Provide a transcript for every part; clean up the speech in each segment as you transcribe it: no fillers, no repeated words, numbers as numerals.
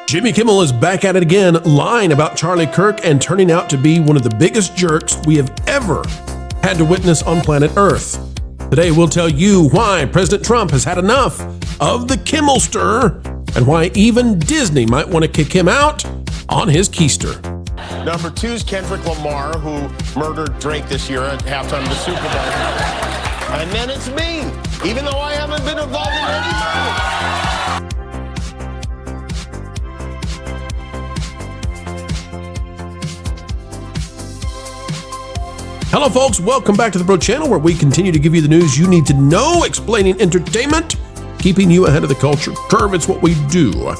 Jimmy Kimmel is back at it again, lying about Charlie Kirk and turning out to be one of the biggest jerks we have ever had to witness on planet Earth. Today we'll tell you why President Trump has had enough of the Kimmelster and why even Disney might want to kick him out on his keister. Number 2 is Kendrick Lamar, who murdered Drake this year at halftime of the Super Bowl. And then it's me, even though I haven't been involved in any murder. Hello folks, welcome back to the Pro Channel, where we continue to give you the news you need to know, explaining entertainment, keeping you ahead of the culture curve. It's what we do.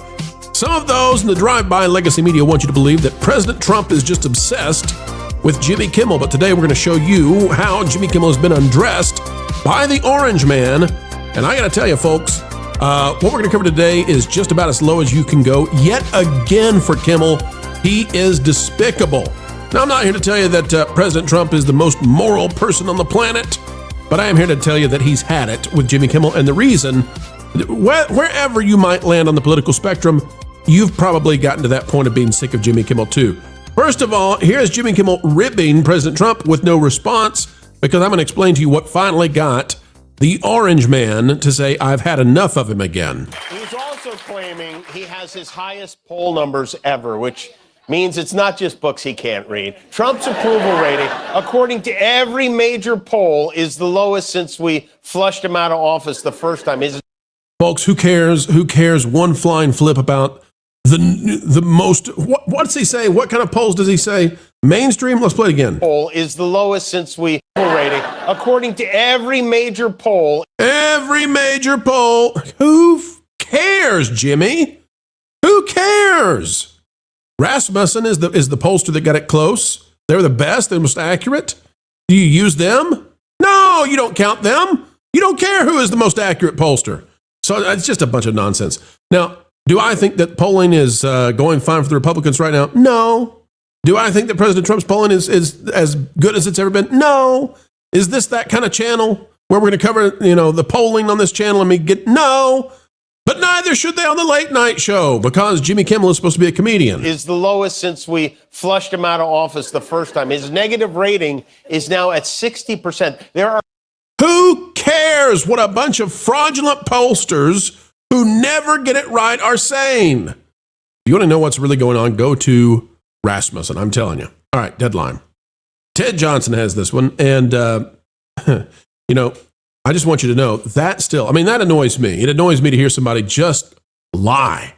Some of those in the drive-by legacy media want you to believe that President Trump is just obsessed with Jimmy Kimmel, but today we're going to show you how Jimmy Kimmel has been undressed by the Orange Man. And I got to tell you folks, what we're going to cover today is just about as low as you can go. Yet again for Kimmel, he is despicable. Now, I'm not here to tell you that President Trump is the most moral person on the planet, but I am here to tell you that he's had it with Jimmy Kimmel. And the reason, wherever you might land on the political spectrum, you've probably gotten to that point of being sick of Jimmy Kimmel too. First of all, here's Jimmy Kimmel ribbing President Trump with no response, because I'm going to explain to you what finally got the Orange Man to say, I've had enough of him again. He's also claiming he has his highest poll numbers ever, which means it's not just books he can't read. Trump's approval rating, according to every major poll, is the lowest since we flushed him out of office the first time. Folks, who cares? Who cares one flying flip about the most, what's he say? What kind of polls does he say? Mainstream? Let's play it again. Poll is the lowest since we rating, according to every major poll. Every major poll. Who cares, Jimmy? Who cares? Rasmussen is the pollster that got it close. They're the best, they're most accurate. Do you use them? No, you don't count them. You don't care who is the most accurate pollster. So it's just a bunch of nonsense. Now, do I think that polling is going fine for the Republicans right now? No. Do I think that President Trump's polling is as good as it's ever been? No. Is this that kind of channel where we're going to cover, the polling on this channel and no. But neither should they on the late night show, because Jimmy Kimmel is supposed to be a comedian. Is the lowest since we flushed him out of office the first time. His negative rating is now at 60%. Who cares what a bunch of fraudulent pollsters who never get it right are saying? You want to know what's really going on? Go to Rasmussen. I'm telling you. All right, deadline. Ted Johnson has this one, and I just want you to know that that annoys me. It annoys me to hear somebody just lie,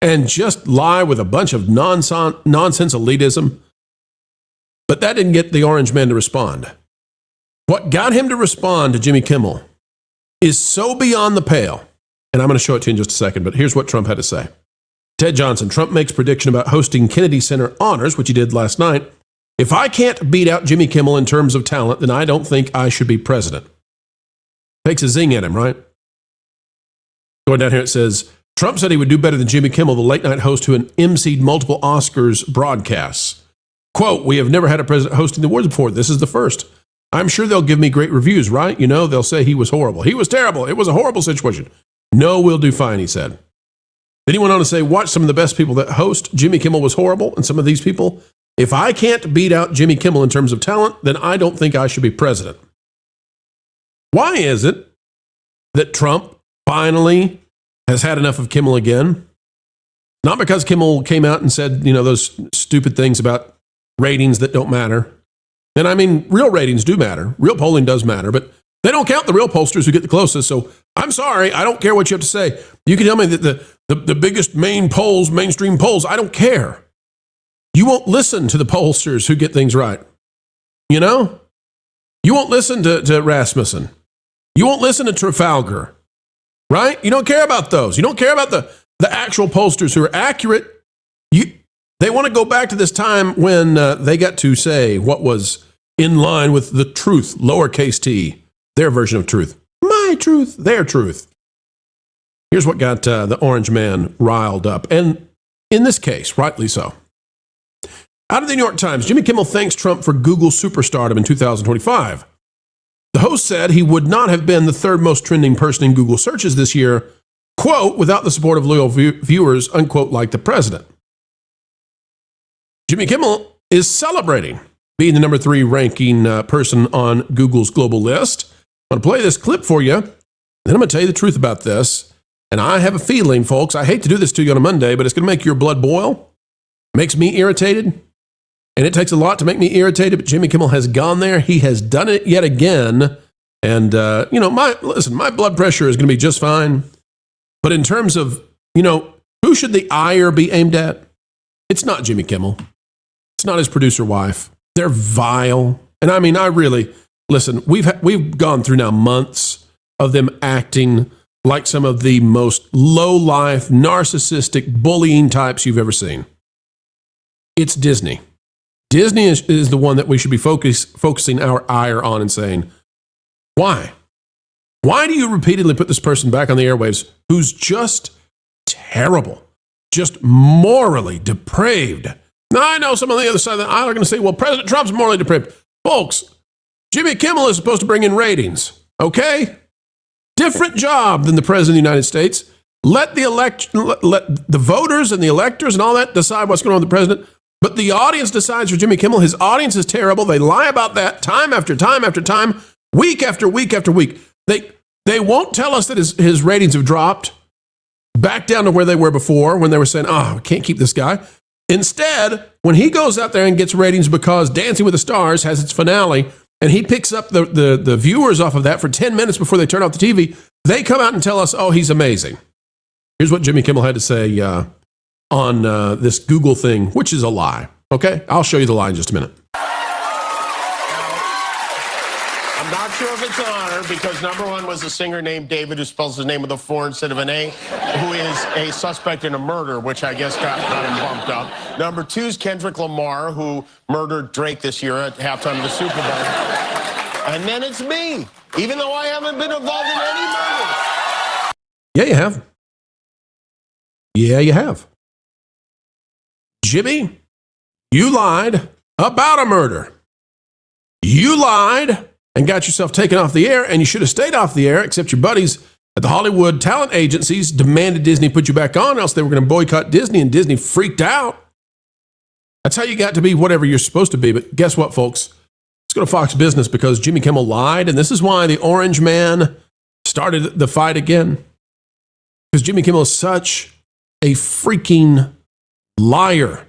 and just lie with a bunch of nonsense elitism. But that didn't get the Orange Man to respond. What got him to respond to Jimmy Kimmel is so beyond the pale. And I'm going to show it to you in just a second, but here's what Trump had to say. Ted Johnson, Trump makes prediction about hosting Kennedy Center honors, which he did last night. If I can't beat out Jimmy Kimmel in terms of talent, then I don't think I should be president. Takes a zing at him, right? Going down here, it says, Trump said he would do better than Jimmy Kimmel, the late night host who emceed multiple Oscars broadcasts. Quote, we have never had a president hosting the awards before. This is the first. I'm sure they'll give me great reviews, right? They'll say he was horrible. He was terrible. It was a horrible situation. No, we'll do fine, he said. Then he went on to say, watch some of the best people that host. Jimmy Kimmel was horrible, and some of these people. If I can't beat out Jimmy Kimmel in terms of talent, then I don't think I should be president. Why is it that Trump finally has had enough of Kimmel again? Not because Kimmel came out and said, those stupid things about ratings that don't matter. And real ratings do matter. Real polling does matter, but they don't count the real pollsters who get the closest. So I'm sorry, I don't care what you have to say. You can tell me that the biggest mainstream polls, I don't care. You won't listen to the pollsters who get things right. You won't listen to Rasmussen. You won't listen to Trafalgar, right? You don't care about those. You don't care about the actual pollsters who are accurate. They want to go back to this time when they got to say what was in line with the truth, lowercase t, their version of truth. My truth, their truth. Here's what got the Orange Man riled up, and in this case, rightly so. Out of the New York Times, Jimmy Kimmel thanks Trump for Google superstardom in 2025. The host said he would not have been the third most trending person in Google searches this year quote, without the support of loyal viewers, unquote, like the president. Jimmy Kimmel is celebrating being the number 3 ranking person on Google's global list. I'm going to play this clip for you, then I'm going to tell you the truth about this. And I have a feeling, folks, I hate to do this to you on a Monday, but it's going to make your blood boil. Makes me irritated. And it takes a lot to make me irritated, but Jimmy Kimmel has gone there. He has done it yet again. And, my blood pressure is going to be just fine. But in terms of, who should the ire be aimed at? It's not Jimmy Kimmel. It's not his producer wife. They're vile. And I mean, listen, we've gone through now months of them acting like some of the most low-life, narcissistic, bullying types you've ever seen. It's Disney. Disney is the one that we should be focusing our ire on and saying, why? Why do you repeatedly put this person back on the airwaves who's just terrible, just morally depraved? Now, I know some on the other side of the aisle are going to say, well, President Trump's morally depraved. Folks, Jimmy Kimmel is supposed to bring in ratings, okay? Different job than the President of the United States. Let the voters and the electors and all that decide what's going on with the president. But the audience decides for Jimmy Kimmel. His audience is terrible. They lie about that time after time after time, week after week after week. They won't tell us that his ratings have dropped back down to where they were before when they were saying, oh, we can't keep this guy. Instead, when he goes out there and gets ratings because Dancing with the Stars has its finale, and he picks up the viewers off of that for 10 minutes before they turn off the TV, they come out and tell us, oh, he's amazing. Here's what Jimmy Kimmel had to say on this Google thing, which is a lie. Okay? I'll show you the lie in just a minute. I'm not sure if it's an honor because number 1 was a singer named David who spells his name with a 4 instead of an A, who is a suspect in a murder, which I guess got him bumped up. Number 2 is Kendrick Lamar, who murdered Drake this year at halftime of the Super Bowl. And then it's me, even though I haven't been involved in any murders. Yeah, you have. Yeah, you have. Jimmy, you lied about a murder. You lied and got yourself taken off the air, and you should have stayed off the air, except your buddies at the Hollywood talent agencies demanded Disney put you back on, else they were going to boycott Disney, and Disney freaked out. That's how you got to be whatever you're supposed to be. But guess what, folks? Let's go to Fox Business because Jimmy Kimmel lied, and this is why the Orange Man started the fight again. Because Jimmy Kimmel is such a freaking liar.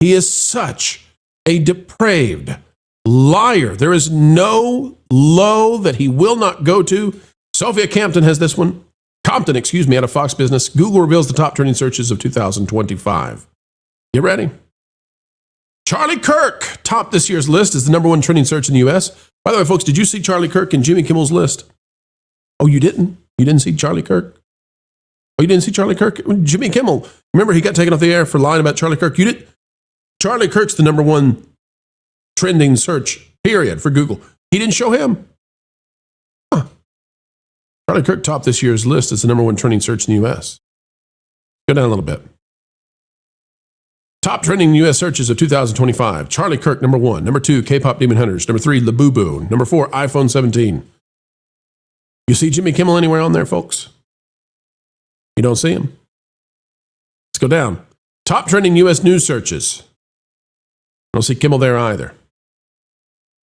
He is such a depraved liar. There is no low that he will not go to. Sophia Compton has this one. Compton, out of Fox Business. Google reveals the top trending searches of 2025. You ready? Charlie Kirk topped this year's list as the number 1 trending search in the U.S. By the way, folks, did you see Charlie Kirk in Jimmy Kimmel's list? Oh, you didn't? You didn't see Charlie Kirk? Oh, you didn't see Charlie Kirk? Jimmy Kimmel. Remember, he got taken off the air for lying about Charlie Kirk. You did? Charlie Kirk's the number 1 trending search, period, for Google. He didn't show him. Huh. Charlie Kirk topped this year's list as the number 1 trending search in the U.S. Go down a little bit. Top trending U.S. searches of 2025. Charlie Kirk, number 1. Number 2, K-pop Demon Hunters. Number 3, Labubu. Number 4, iPhone 17. You see Jimmy Kimmel anywhere on there, folks? You don't see him. Let's go down. Top trending U.S. news searches. I don't see Kimmel there either.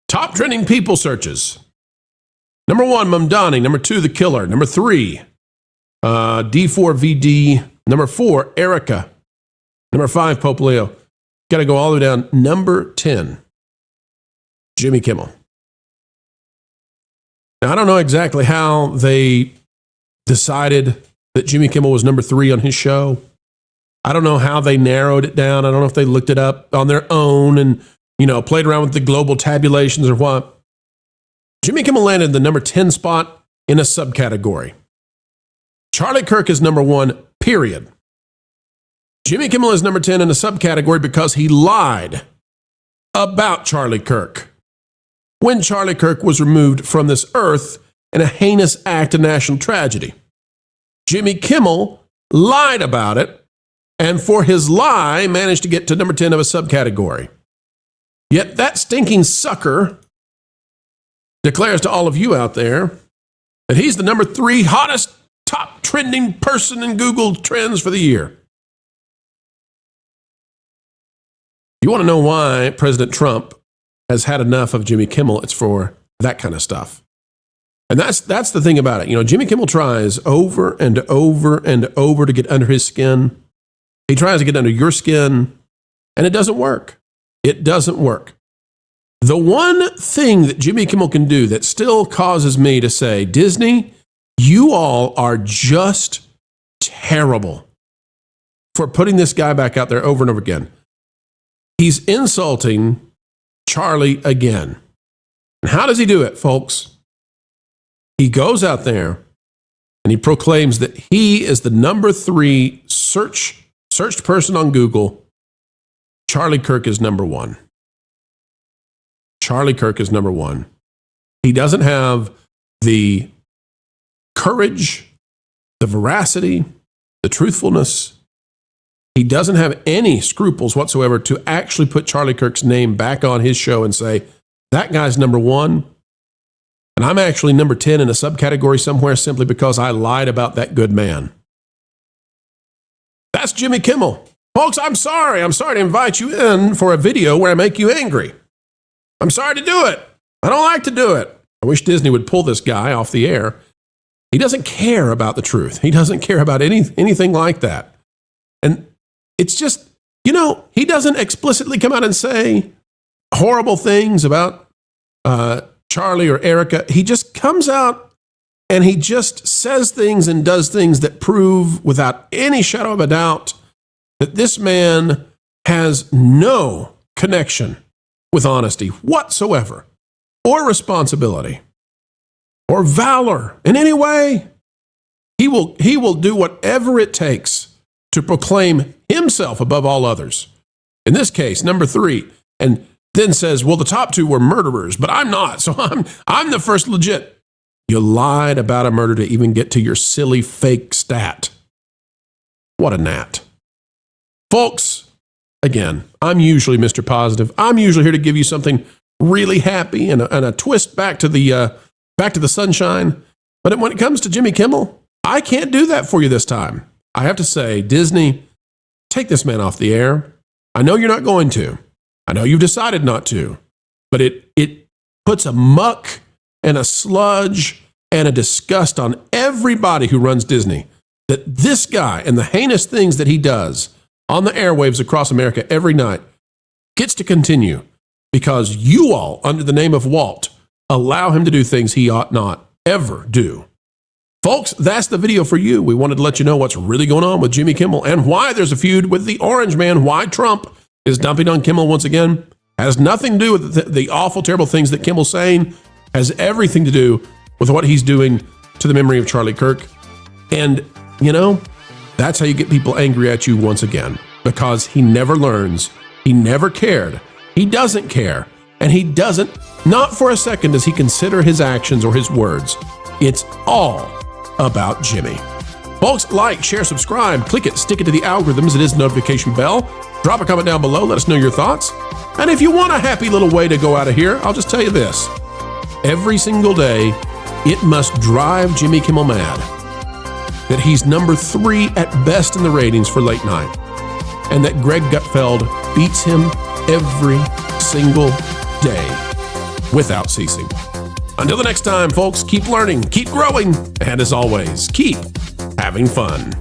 Top trending people searches. Number 1, Mamdani. Number 2, The Killer. Number 3, D4VD. Number 4, Erica. Number 5, Pope Leo. Got to go all the way down. Number 10, Jimmy Kimmel. Now, I don't know exactly how they decided that Jimmy Kimmel was number 3 on his show. I don't know how they narrowed it down. I don't know if they looked it up on their own and, played around with the global tabulations or what. Jimmy Kimmel landed in the number 10 spot in a subcategory. Charlie Kirk is number 1, period. Jimmy Kimmel is number 10 in a subcategory because he lied about Charlie Kirk when Charlie Kirk was removed from this earth in a heinous act of national tragedy. Jimmy Kimmel lied about it, and for his lie, managed to get to number 10 of a subcategory. Yet that stinking sucker declares to all of you out there that he's the number 3 hottest top trending person in Google Trends for the year. You want to know why President Trump has had enough of Jimmy Kimmel? It's for that kind of stuff. And that's the thing about it. You know, Jimmy Kimmel tries over and over and over to get under his skin. He tries to get under your skin, and it doesn't work. It doesn't work. The one thing that Jimmy Kimmel can do that still causes me to say, Disney, you all are just terrible for putting this guy back out there over and over again. He's insulting Charlie again. And how does he do it, folks? He goes out there and he proclaims that he is the number 3 searched person on Google. Charlie Kirk is number 1. Charlie Kirk is number 1. He doesn't have the courage, the veracity, the truthfulness. He doesn't have any scruples whatsoever to actually put Charlie Kirk's name back on his show and say, that guy's number 1, and I'm actually number 10 in a subcategory somewhere simply because I lied about that good man. That's Jimmy Kimmel. Folks, I'm sorry. I'm sorry to invite you in for a video where I make you angry. I'm sorry to do it. I don't like to do it. I wish Disney would pull this guy off the air. He doesn't care about the truth. He doesn't care about anything like that. And it's just, you know, he doesn't explicitly come out and say horrible things about Charlie or Erica. He just comes out and he just says things and does things that prove without any shadow of a doubt that this man has no connection with honesty whatsoever, or responsibility, or valor in any way. He will do whatever it takes to proclaim himself above all others. In this case, number 3, and then says, well, the top 2 were murderers, but I'm not, so I'm the first legit. You lied about a murder to even get to your silly fake stat. What a gnat. Folks, again, I'm usually Mr. Positive. I'm usually here to give you something really happy and a twist back to the sunshine. But when it comes to Jimmy Kimmel, I can't do that for you this time. I have to say, Disney, take this man off the air. I know you're not going to. I know you've decided not to. But it puts a muck and a sludge and a disgust on everybody who runs Disney. That this guy and the heinous things that he does on the airwaves across America every night gets to continue because you all, under the name of Walt, allow him to do things he ought not ever do. Folks, that's the video for you. We wanted to let you know what's really going on with Jimmy Kimmel and why there's a feud with the Orange Man, why Trump is dumping on Kimmel once again. Has nothing to do with the awful, terrible things that Kimmel's saying. Has everything to do with what he's doing to the memory of Charlie Kirk. And, you know, that's how you get people angry at you once again, because he never learns. He never cared. He doesn't care. And he doesn't, not for a second does he consider his actions or his words. It's all about Jimmy. Folks, like, share, subscribe, click it, stick it to the algorithms. It is the notification bell. Drop a comment down below. Let us know your thoughts. And if you want a happy little way to go out of here, I'll just tell you this. Every single day, it must drive Jimmy Kimmel mad that he's number 3 at best in the ratings for late night, and that Greg Gutfeld beats him every single day without ceasing. Until the next time, folks, keep learning, keep growing, and as always, keep having fun.